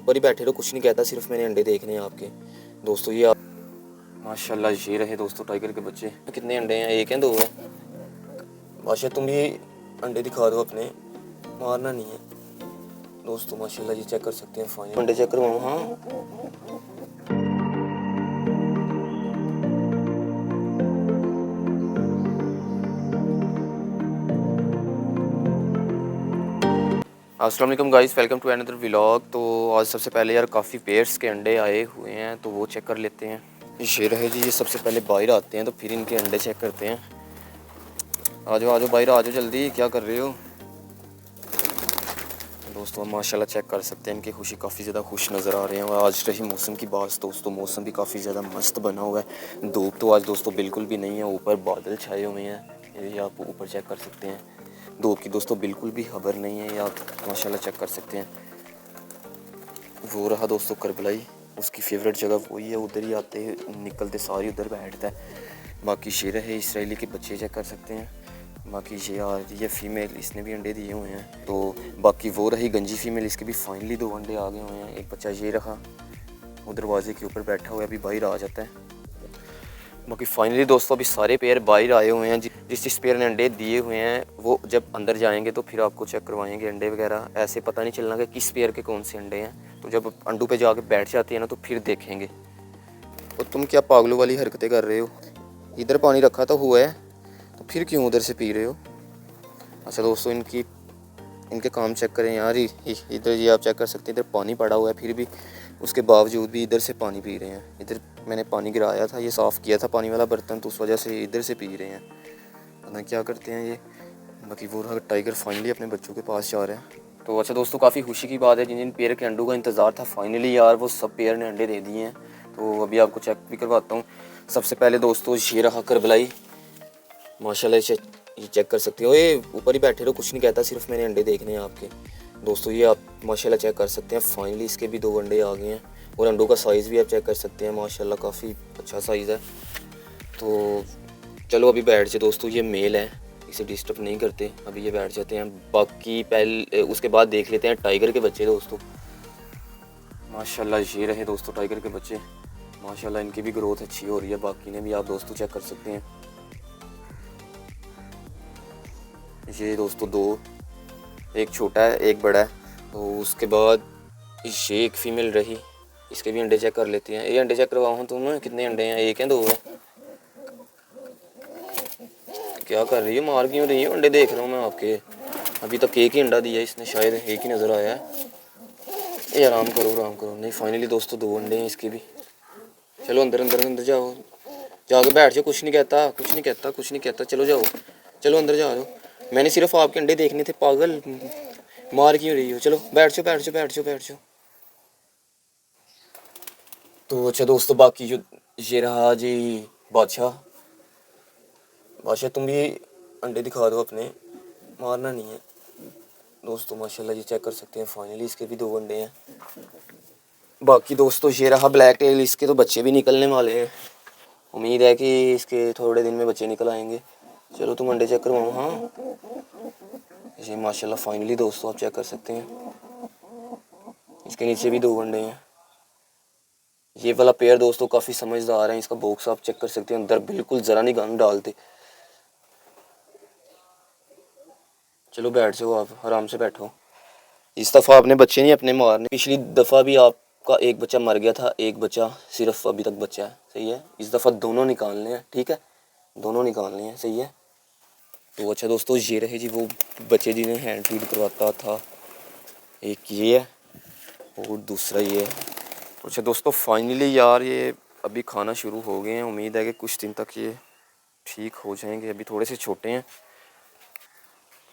ऊपर ही बैठे रहो, कुछ नहीं कहता, सिर्फ मैंने अंडे देखने हैं आपके दोस्तों। ये आप माशाल्लाह ये रहे दोस्तों टाइगर के बच्चे। कितने अंडे हैं, एक हैं दो हैं? बादशाह तुम भी अंडे दिखा दो अपने, मारना नहीं है दोस्तों। माशाल्लाह ये चेक कर सकते हैं, फाइनल अंडे चेक करवाऊँ? हाँ अस्सलाम वालेकुम guys, welcome to another vlog. तो आज सबसे पहले यार काफ़ी पेयर्स के अंडे आए हुए हैं तो वो चेक कर लेते हैं। ये रहे जी, ये सबसे पहले बाहर आते हैं तो फिर इनके अंडे चेक करते हैं। आ जाओ बाहर आ जाओ जल्दी, क्या कर रहे हो दोस्तों? माशाल्लाह चेक कर सकते हैं, इनकी खुशी काफ़ी ज़्यादा खुश नज़र आ रहे हैं। और आज रही मौसम की बात दोस्तों, मौसम भी काफ़ी ज़्यादा मस्त बना हुआ है। धूप तो आज दोस्तों बिल्कुल भी नहीं है, ऊपर बादल छाए हुए हैं, ये आप ऊपर चेक कर सकते हैं। धूप की दोस्तों बिल्कुल भी खबर नहीं है, ये आप माशाल्लाह चेक कर सकते हैं। वो रहा दोस्तों करबलाई, उसकी फेवरेट जगह वही है, उधर ही आते निकलते सारी उधर बैठता है। बाकी शेर है इसराइली के बच्चे चेक कर सकते हैं। बाकी ये आ रही है फीमेल, इसने भी अंडे दिए हुए हैं। तो बाकी वो रही गंजी फीमेल, इसके भी फाइनली 2 अंडे आ गए हुए हैं। एक बच्चा ये रहा, वो दरवाजे के ऊपर बैठा हुआ है, अभी बाहर आ जाता है। बाकी फाइनली दोस्तों अभी सारे पेयर बाहर आए हुए हैं। जिस पेयर ने अंडे दिए हुए हैं वो जब अंदर जाएंगे तो फिर आपको चेक करवाएंगे अंडे वगैरह। ऐसे पता नहीं चलना कि किस पेयर के कौन से अंडे हैं, तो जब अंडों पे जाके बैठ जाती है ना तो फिर देखेंगे। और तुम क्या पागलों वाली हरकतें कर रहे हो? इधर पानी रखा तो हुआ है, तो फिर क्यों उधर से पी रहे हो? अच्छा दोस्तों इनके काम चेक करें यार, इधर ये आप चेक कर सकते हैं, इधर पानी पड़ा हुआ है फिर भी उसके बावजूद भी इधर से पानी पी रहे हैं। इधर मैंने पानी गिराया था, ये साफ़ किया था पानी वाला बर्तन, तो उस वजह से इधर से पी रहे हैं, पता क्या करते हैं ये। बाकी वो रहा टाइगर फाइनली अपने बच्चों के पास जा रहे हैं। तो अच्छा दोस्तों काफ़ी खुशी की बात है, जिन जिन पेयर के अंडों का इंतज़ार था फाइनली यार वो सब पेयर ने अंडे दे दिए हैं। तो अभी आपको चेक भी करवाता हूँ। सबसे पहले दोस्तों ये रहा करबलाई, माशाल्लाह ये चेक कर सकते हो। ये ऊपर ही बैठे रहो, कुछ नहीं कहता, सिर्फ मैंने अंडे देखने हैं आपके दोस्तों। ये आप माशाल्लाह चेक कर सकते हैं, फाइनली इसके भी 2 अंडे आ गए हैं। और अंडों का साइज़ भी आप चेक कर सकते हैं, माशाल्लाह काफ़ी अच्छा साइज़ है। तो चलो अभी बैठ जाए दोस्तों, ये मेल है, इसे डिस्टर्ब नहीं करते, अभी ये बैठ जाते हैं। बाकी पहले उसके बाद देख लेते हैं टाइगर के बच्चे दोस्तों। माशाल्लाह ये रहे दोस्तों टाइगर के बच्चे, माशाल्लाह इनकी भी ग्रोथ अच्छी हो रही है। बाकी ने भी आप दोस्तों चेक कर सकते हैं। ये दोस्तों 2, एक छोटा है एक बड़ा है। तो उसके बाद ये एक फीमेल रही, इसके भी अंडे चेक कर लेते हैं। ये अंडे चेक करवाओ तुम, कितने अंडे हैं? एक हैं दो हैं? क्या कर रही है, मार क्यों रही है? अंडे देख रहा हूँ मैं आपके, अभी तक एक ही अंडा दिया इसने, शायद एक ही नज़र आया है। ये आराम करो। नहीं फाइनली दोस्तों 2 अंडे हैं इसके भी। चलो अंदर जाओ, जाके बैठ जाओ, कुछ नहीं कहता, चलो अंदर जाओ। मैंने सिर्फ आपके अंडे देखने थे, पागल मार क्यों रही हो? चलो बैठ जाओ। तो अच्छा दोस्तों बाकी जो ये रहा जी बादशाह तुम भी अंडे दिखा दो अपने, मारना नहीं है दोस्तों। माशाल्लाह ये चेक कर सकते हैं, फाइनली इसके भी 2 अंडे हैं। बाकी दोस्तों ये रहा ब्लैक टेल, इसके तो बच्चे भी निकलने वाले हैं, उम्मीद है कि इसके थोड़े दिन में बच्चे निकल आएंगे। चलो तुम अंडे चेक करवाओ। हाँ ये माशाल्लाह फाइनली दोस्तों आप चेक कर सकते हैं, इसके नीचे भी 2 अंडे हैं। ये वाला पेयर दोस्तों काफ़ी समझदार है, इसका बॉक्स आप चेक कर सकते हैं, अंदर बिल्कुल ज़रा नहीं गंद डालते। चलो बैठ जाओ, आप आराम से बैठो। इस दफ़ा आपने बच्चे नहीं अपने मारने, पिछली दफ़ा भी आपका एक बच्चा मर गया था, एक बच्चा सिर्फ अभी तक बचा है, सही है। इस दफ़ा दोनों निकालने हैं, ठीक है, दोनों निकालने हैं, सही है। तो अच्छा दोस्तों ये रहे जी वो बच्चे जिन्हें हैंड फीड करवाता था, एक ये है और दूसरा ये है। तो अच्छा दोस्तों फाइनली यार ये अभी खाना शुरू हो गए हैं, उम्मीद है कि कुछ दिन तक ये ठीक हो जाएंगे, अभी थोड़े से छोटे हैं।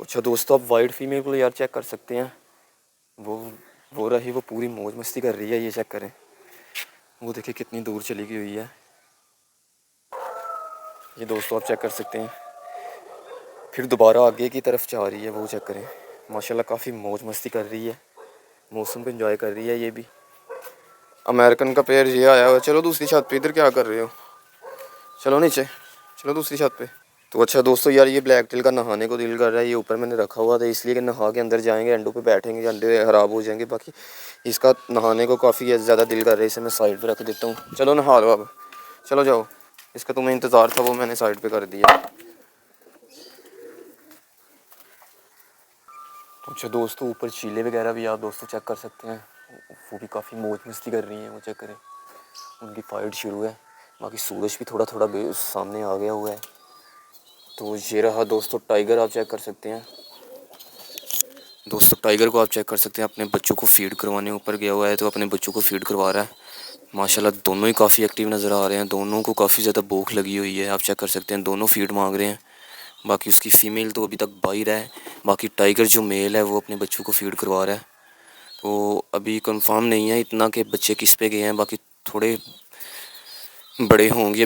अच्छा दोस्तों आप वाइट फीमेल को यार चेक कर सकते हैं, वो रही, वो पूरी मौज मस्ती कर रही है, ये चेक करें, वो देखिए कितनी दूर चली गई हुई है। ये दोस्तों आप चेक कर सकते हैं, फिर दोबारा आगे की तरफ जा रही है, वो चेक करें। माशाल्लाह काफ़ी मौज मस्ती कर रही है, मौसम को एंजॉय कर रही है। ये भी अमेरिकन का पेयर ये आया हुआ। चलो दूसरी छत पे, इधर क्या कर रहे हो? चलो नीचे, चलो दूसरी छत पे। तो अच्छा दोस्तों यार, ये ब्लैक टेल का नहाने को दिल कर रहा है। ये ऊपर मैंने रखा हुआ था इसलिए कि नहा के अंदर जाएंगे, अंडों पे बैठेंगे, अंडे ख़राब हो जाएंगे। बाकी इसका नहाने को काफ़ी ज़्यादा दिल कर रहा है, इसे मैं साइड पे रख देता हूँ। चलो नहा लो अब, चलो जाओ। इसका तुम्हें इंतज़ार था वो मैंने साइड पे कर दिया। तो अच्छा दोस्तों, ऊपर चीले वगैरह भी आप दोस्तों चेक कर सकते हैं, वो भी काफ़ी मौज मस्ती कर रही हैं। वो चेक करें, उनकी फ़ाइट शुरू है। बाकी सूरज भी थोड़ा थोड़ा सामने आ गया हुआ है। तो ये रहा दोस्तों टाइगर, आप चेक कर सकते हैं। दोस्तों टाइगर को आप चेक कर सकते हैं, अपने बच्चों को फीड करवाने ऊपर गया हुआ है, तो अपने बच्चों को फीड करवा रहा है। माशाल्लाह दोनों ही काफ़ी एक्टिव नज़र आ रहे हैं, दोनों को काफ़ी ज़्यादा भूख लगी हुई है। आप चेक कर सकते हैं, दोनों फीड मांग रहे हैं। बाकी उसकी फ़ीमेल तो अभी तक बाहर है। बाकी टाइगर जो मेल है वो अपने बच्चों को फीड करवा रहा है। तो अभी कंफर्म नहीं है इतना कि बच्चे किस पे गए हैं। बाकी थोड़े बड़े होंगे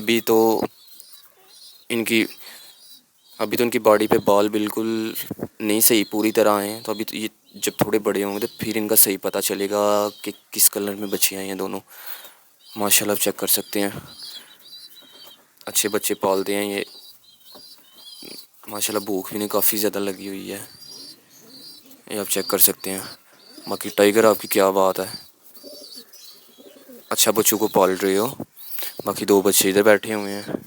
इनकी अभी तो इनकी बॉडी पे बाल बिल्कुल नहीं सही पूरी तरह आए हैं। तो अभी तो ये जब थोड़े बड़े होंगे तो फिर इनका सही पता चलेगा कि किस कलर में बच्चे आई हैं दोनों। माशाल्लाह आप चेक कर सकते हैं, अच्छे बच्चे पालते हैं ये। माशाल्लाह भूख भी इन्हें काफ़ी ज़्यादा लगी हुई है, ये आप चेक कर सकते हैं। बाकी टाइगर आपकी क्या बात है, अच्छा बच्चों को पाल रहे हो। बाकी दो बच्चे इधर बैठे हुए हैं,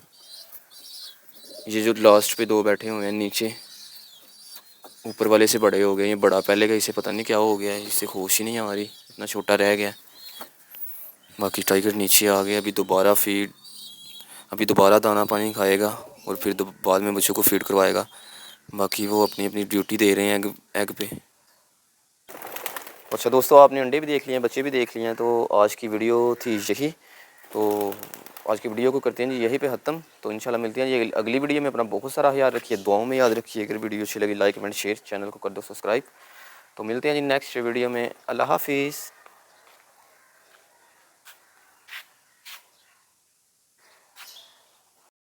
ये जो लास्ट पे दो बैठे हुए हैं नीचे, ऊपर वाले से बड़े हो गए। ये बड़ा पहले का, इसे पता नहीं क्या हो गया है, इसे होश ही नहीं आ रही, इतना छोटा रह गया। बाकी टाइगर नीचे आ गया, अभी दोबारा दाना पानी खाएगा और फिर बाद में बच्चों को फीड करवाएगा। बाकी वो अपनी अपनी ड्यूटी दे रहे हैं एग पे। अच्छा दोस्तों, आपने अंडे भी देख लिए हैं, बच्चे भी देख लिए हैं। तो आज की वीडियो थी यही। तो आज की वीडियो को करते हैं जी यहीं पे ख़त्म। तो इंशाल्लाह मिलते हैं ये अगली वीडियो में। अपना बहुत सारा ख्याल रखिए, दुआओं में याद रखिए। अगर वीडियो अच्छी लगी लाइक कमेंट शेयर, चैनल को कर दो सब्सक्राइब। तो मिलते हैं जी नेक्स्ट वीडियो में। अल्लाह हाफिज़।